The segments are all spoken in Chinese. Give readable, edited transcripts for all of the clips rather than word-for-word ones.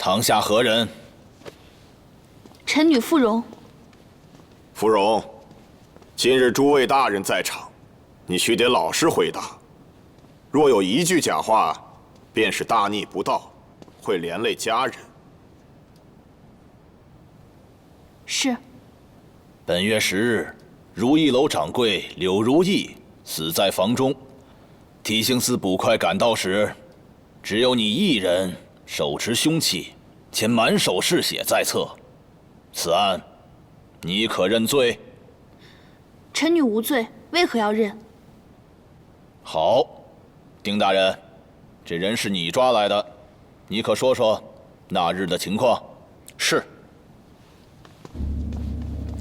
堂下何人？臣女芙蓉。芙蓉，今日诸位大人在场，你须得老实回答。若有一句假话，便是大逆不道，会连累家人。是。本月10日，如意楼掌柜柳如意死在房中。提刑司捕快赶到时，只有你一人手持凶器，且满手是血在侧。此案，你可认罪？臣女无罪，为何要认？好，丁大人，这人是你抓来的，你可说说那日的情况？是。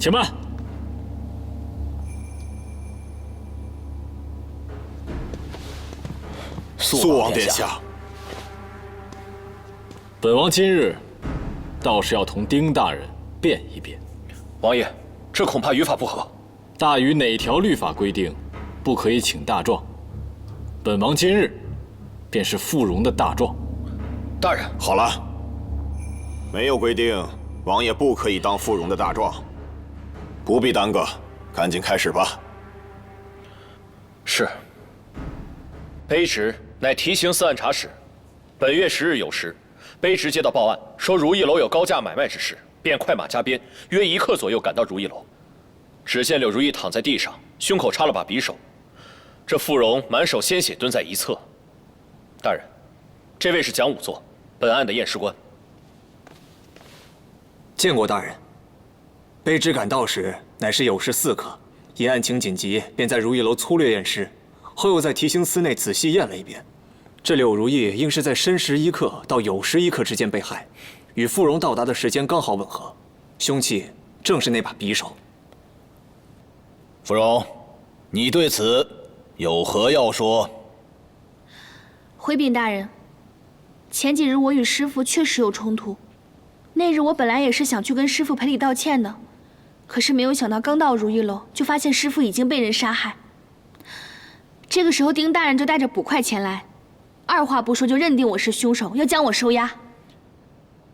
且慢。速王殿下，本王今日倒是要同丁大人辩一辩。王爷，这恐怕于法不合。大禹哪条律法规定不可以请大状？本王今日便是芙蓉的大状。大人，好了，没有规定王爷不可以当芙蓉的大状，不必耽搁，赶紧开始吧。是。卑职乃提刑司按察使，本月10日酉时，卑职接到报案，说如意楼有高价买卖之事，便快马加鞭，约1刻左右赶到如意楼。只见柳如意躺在地上，胸口插了把匕首，这芙蓉满手鲜血蹲在一侧。大人，这位是蒋仵作，本案的验尸官。见过大人。卑职赶到时乃是酉时4刻，因案情紧急，便在如意楼粗略验尸，后又在提刑司内仔细验了一遍。这柳如意应是在申时1刻到酉时1刻之间被害，与芙蓉到达的时间刚好吻合，凶器正是那把匕首。芙蓉，你对此有何要说？回禀大人，前几日我与师父确实有冲突。那日我本来也是想去跟师父赔礼道歉的，可是没有想到刚到如意楼，就发现师父已经被人杀害。这个时候，丁大人就带着捕快前来，二话不说就认定我是凶手，要将我收押。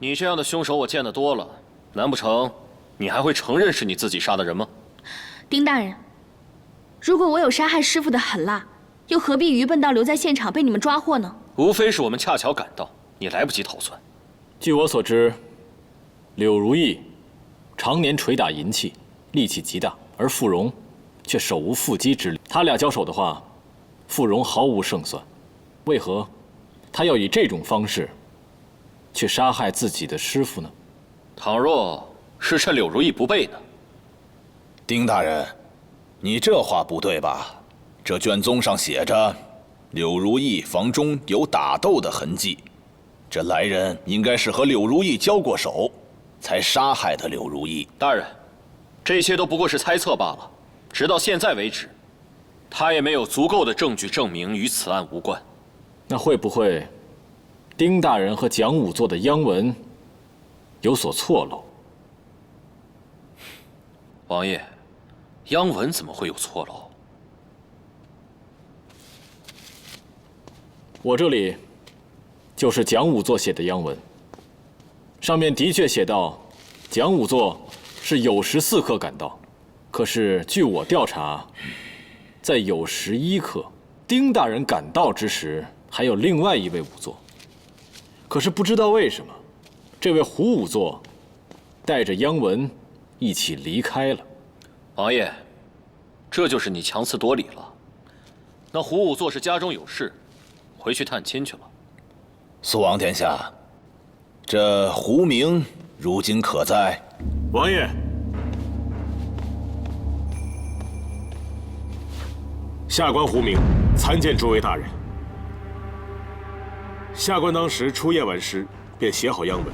你这样的凶手我见得多了，难不成你还会承认是你自己杀的人吗？丁大人，如果我有杀害师父的狠辣，又何必愚笨到留在现场被你们抓获呢？无非是我们恰巧赶到，你来不及逃窜。据我所知，柳如意常年捶打银器，力气极大，而芙蓉却手无缚鸡之力。他俩交手的话，芙蓉毫无胜算。为何他要以这种方式去杀害自己的师父呢？倘若是趁柳如意不备呢？丁大人，你这话不对吧？这卷宗上写着，柳如意房中有打斗的痕迹，这来人应该是和柳如意交过手，才杀害的柳如意。大人，这些都不过是猜测罢了。直到现在为止，他也没有足够的证据证明与此案无关。那会不会丁大人和蒋仵作的央文有所错漏？王爷，央文怎么会有错漏？我这里就是蒋仵作写的央文，上面的确写到，蒋仵作是酉时4刻赶到，可是据我调查，在酉时1刻，丁大人赶到之时，还有另外一位仵作，可是不知道为什么，这位胡仵作带着央文一起离开了。王爷，这就是你强词夺理了。那胡仵作是家中有事，回去探亲去了。苏王殿下，这胡明如今可在？王爷，下官胡明参见诸位大人。下官当时出验完尸，便写好央文。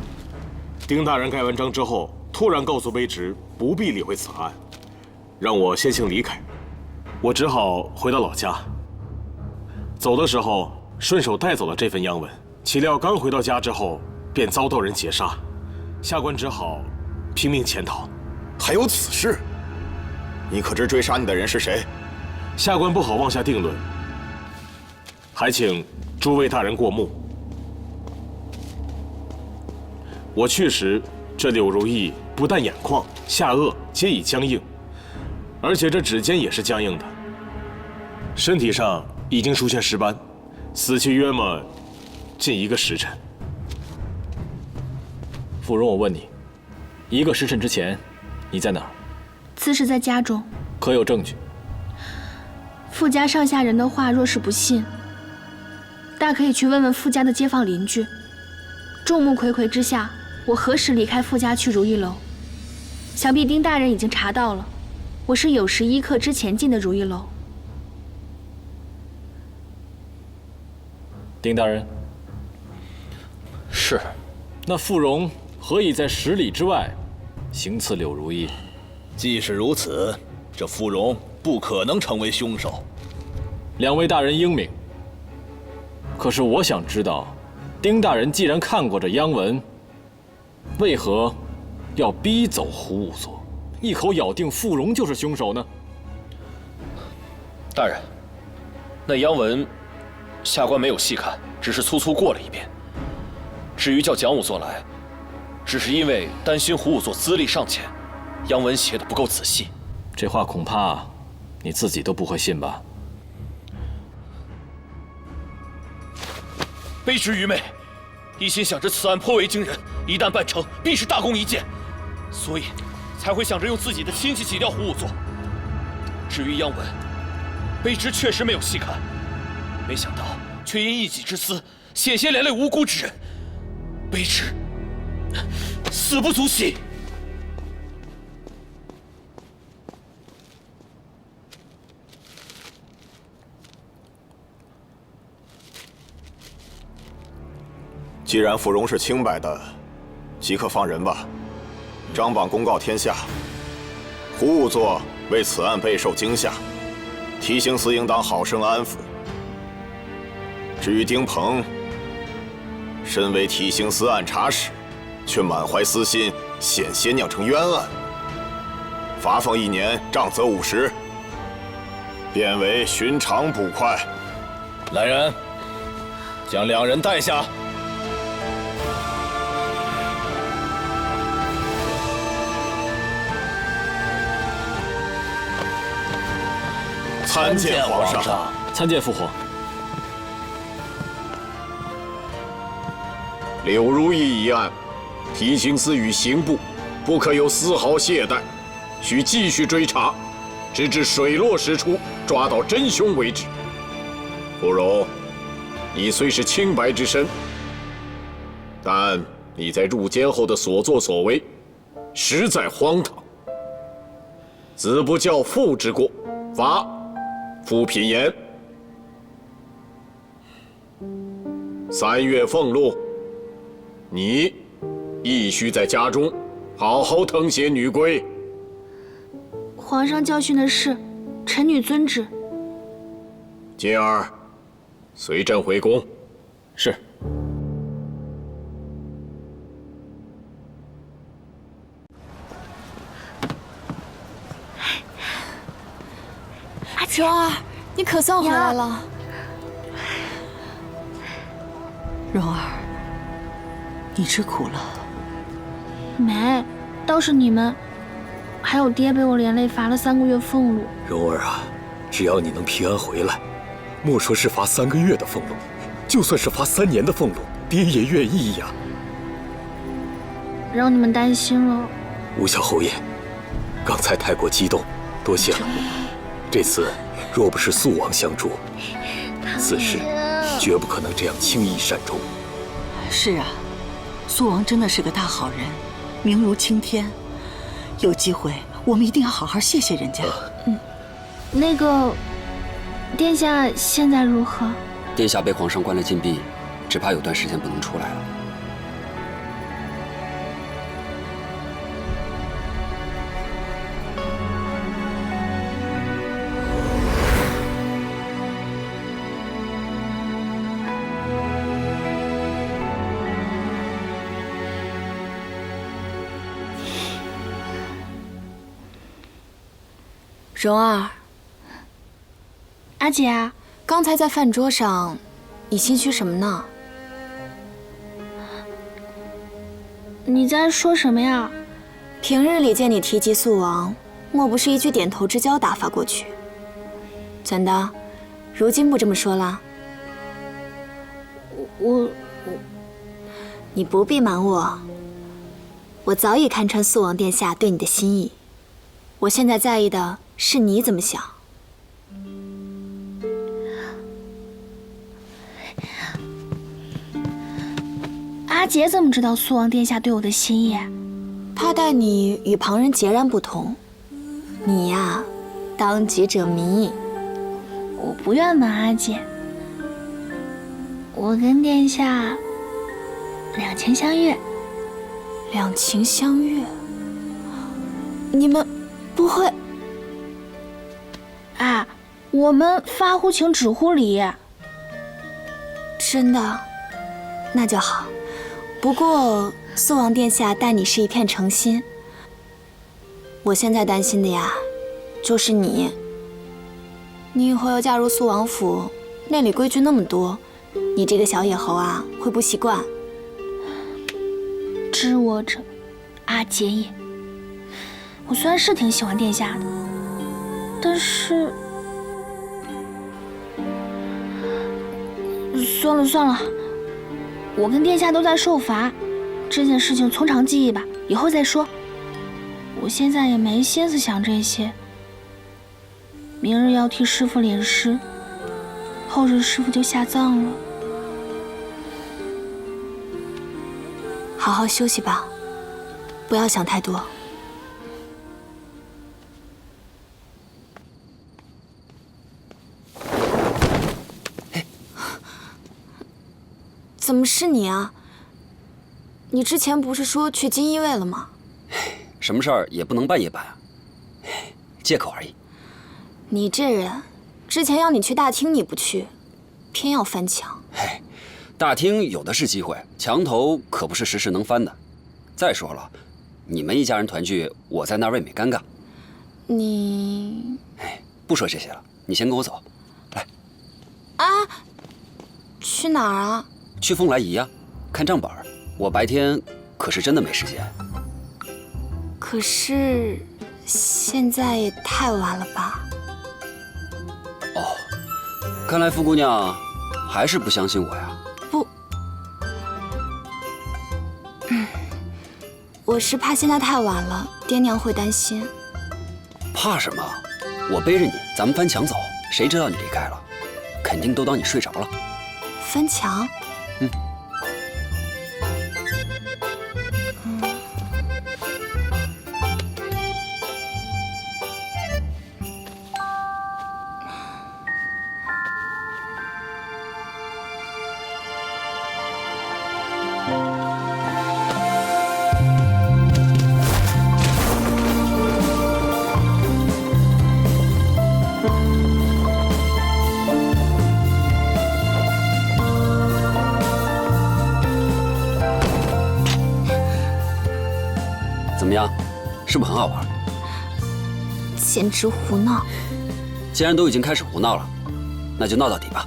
丁大人盖完章之后，突然告诉卑职不必理会此案，让我先行离开。我只好回到老家。走的时候顺手带走了这份央文，岂料刚回到家之后，便遭到人劫杀，下官只好拼命潜逃。还有此事？你可知追杀你的人是谁？下官不好妄下定论，还请诸位大人过目。我去时，这柳如意不但眼眶、下颚皆已僵硬，而且这指尖也是僵硬的，身体上已经出现尸斑，死去约么近1个时辰。芙蓉，我问你，1个时辰之前，你在哪儿？此时在家中。可有证据？傅家上下人的话，若是不信，大可以去问问傅家的街坊邻居。众目睽睽之下，我何时离开傅家去如意楼？想必丁大人已经查到了，我是酉时1刻之前进的如意楼。丁大人，是。那傅蓉何以在10里之外行刺柳如意？既是如此，这芙蓉不可能成为凶手。2位大人英明，可是我想知道，丁大人既然看过这央文，为何要逼走胡仵作，一口咬定傅蓉就是凶手呢？大人，那央文下官没有细看，只是粗粗过了一遍。至于叫蒋仵作来，只是因为担心胡仵作资历尚浅，央文写的不够仔细。这话恐怕你自己都不会信吧？卑职愚昧，一心想着此案颇为惊人，一旦办成，必是大功一件，所以才会想着用自己的亲戚挤掉胡仵作。至于央文，卑职确实没有细看，没想到却因一己之私，险些连累无辜之人，卑职死不足惜。既然芙蓉是清白的，即可放人吧。张榜公告天下，胡仵作为此案备受惊吓，提刑司应当好生安抚。至于丁鹏，身为提刑司按察使，却满怀私心，险些酿成冤案，罚俸1年，杖责50，变为寻常捕快。来人，将2人带下。参见皇上。参见父皇。柳如意一案，提刑司与刑部不可有丝毫懈怠，需继续追查，直至水落石出，抓到真凶为止。芙蓉，你虽是清白之身，但你在入监后的所作所为，实在荒唐。子不教，父之过，罚父品言。3月俸禄，你亦须在家中好好疼惜女规。皇上教训的是，臣女遵旨。金儿，随朕回宫。是。蓉儿，你可算回来了。蓉儿，你吃苦了。没，倒是你们，还有爹被我连累罚了3个月俸禄。蓉儿啊，只要你能平安回来，莫说是罚3个月的俸禄，就算是罚3年的俸禄，爹也愿意呀。让你们担心了。吴小侯爷，刚才太过激动，多谢了。这次若不是肃王相助，此事绝不可能这样轻易善终。是啊，肃王真的是个大好人，名如青天。有机会，我们一定要好好谢谢人家。那个，殿下现在如何？殿下被皇上关了禁闭，只怕有段时间不能出来了。蓉儿，阿姐，刚才在饭桌上，你心虚什么呢？你在说什么呀？平日里见你提及素王，莫不是一句点头之交打发过去？怎的，如今不这么说了？你不必瞒我，我早已看穿素王殿下对你的心意。我现在在意的是你怎么想。阿杰怎么知道素王殿下对我的心意？他待你与旁人截然不同，你呀，当局者迷。我不愿瞒阿姐，我跟殿下两情相悦。两情相悦？你们不会……啊，我们发乎情，止乎礼。真的？那就好。不过素王殿下待你是一片诚心，我现在担心的呀，就是你。你以后要嫁入素王府，那里规矩那么多，你这个小野猴啊，会不习惯。知我者，阿杰也。我虽然是挺喜欢殿下的，但是……算了算了，我跟殿下都在受罚，这件事情从长计议吧，以后再说。我现在也没心思想这些。明日要替师父殓尸，后日师父就下葬了。好好休息吧，不要想太多。怎么是你啊？你之前不是说去锦衣卫了吗？什么事儿也不能半夜办啊，借口而已。你这人，之前要你去大厅你不去，偏要翻墙。嘿，大厅有的是机会，墙头可不是时时能翻的。再说了，你们一家人团聚，我在那儿未免尴尬。你……哎，不说这些了，你先跟我走。来。啊？去哪儿啊？去凤来仪啊，看账本。我白天可是真的没时间。可是现在也太晚了吧？哦，看来傅姑娘还是不相信我呀。不，我是怕现在太晚了，爹娘会担心。怕什么？我背着你，咱们翻墙走，谁知道你离开了？肯定都当你睡着了。翻墙？嗯。怎么样，是不是很好玩？简直胡闹！既然都已经开始胡闹了，那就闹到底吧。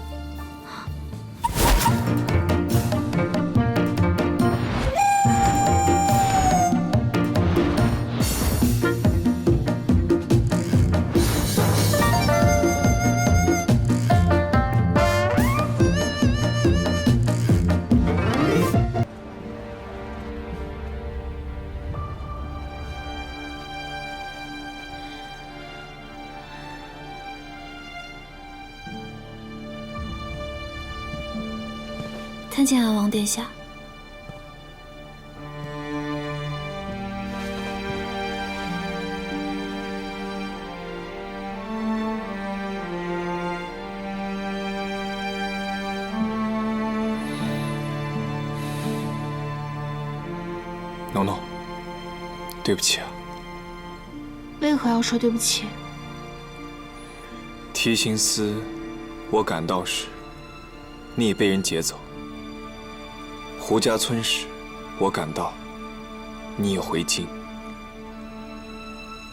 参见安王殿下。农农，对不起啊。为何要说对不起？提刑司，我赶到时，你已被人劫走。胡家村时，我赶到，你已回京。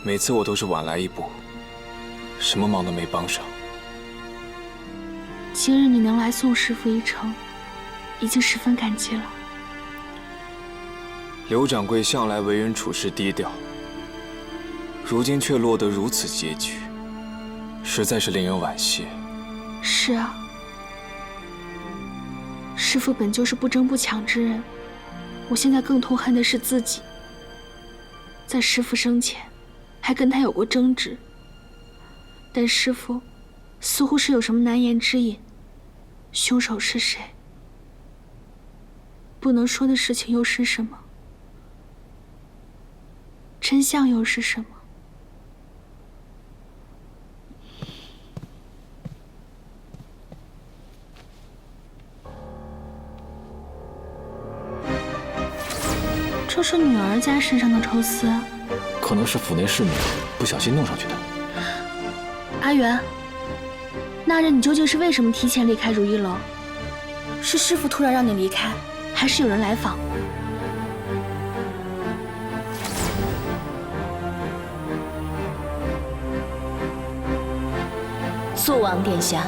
每次我都是晚来一步，什么忙都没帮上。今日你能来送师父一程，已经十分感激了。刘掌柜向来为人处事低调，如今却落得如此结局，实在是令人惋惜。是啊，师父本就是不争不抢之人，我现在更痛恨的是自己，在师父生前还跟他有过争执，但师父似乎是有什么难言之隐，凶手是谁？不能说的事情又是什么？真相又是什么？这是女儿家身上的抽丝，可能是府内侍女不小心弄上去的。阿元，那日你究竟是为什么提前离开如意楼？是师父突然让你离开，还是有人来访？肃王殿下，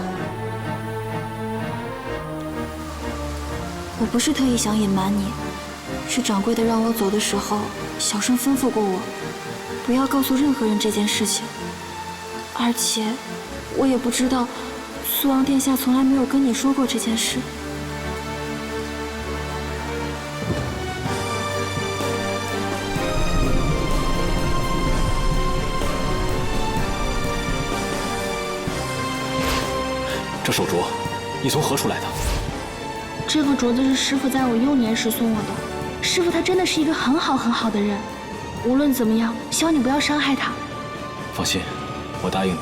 我不是特意想隐瞒你，是掌柜的让我走的时候小声吩咐过我，不要告诉任何人这件事情。而且，我也不知道，肃王殿下从来没有跟你说过这件事。这手镯，你从何处来的？这个镯子是师父在我幼年时送我的。师父他真的是一个很好的人，无论怎么样，希望你不要伤害他。放心，我答应你。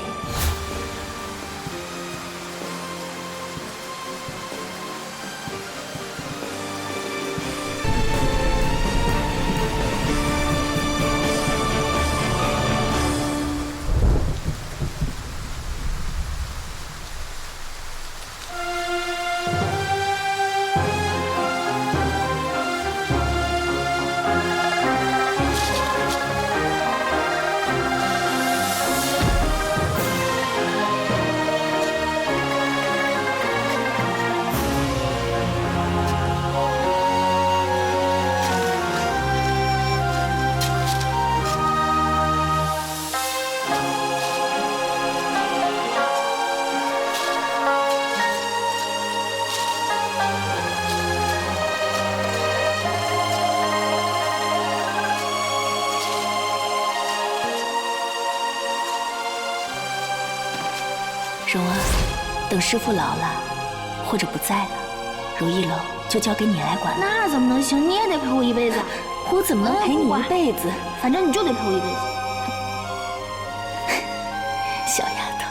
荣儿，等师父老了，或者不在了，如意楼就交给你来管了。那怎么能行？你也得陪我一辈子。我怎么能陪你一辈子？反正你就得陪我一辈子。小丫头，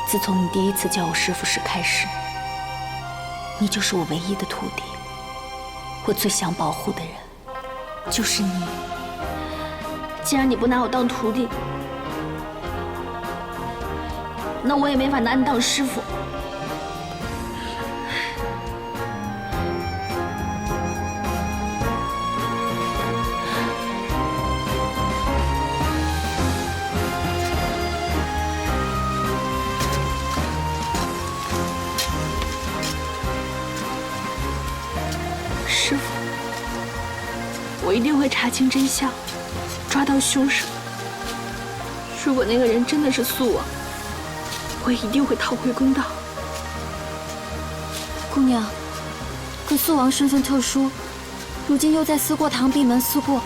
自从你第一次叫我师父时开始，你就是我唯一的徒弟。我最想保护的人就是你。既然你不拿我当徒弟，那我也没法拿你当师傅。师傅，我一定会查清真相，抓到凶手。如果那个人真的是肃王，我一定会讨回公道。姑娘，可肃王身份特殊，如今又在思过堂闭门思过，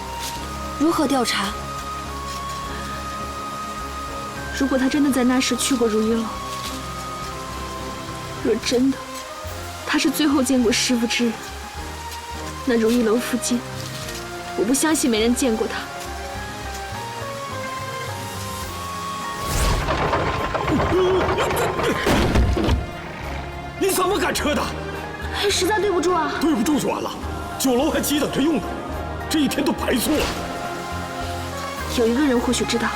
如何调查？如果他真的在那时去过如意楼，若真的他是最后见过师父之人，那如意楼附近，我不相信没人见过他。你怎么敢撤的？实在对不住啊！对不住就完了，酒楼还急等着用呢，这一天都白做了。有一个人或许知道。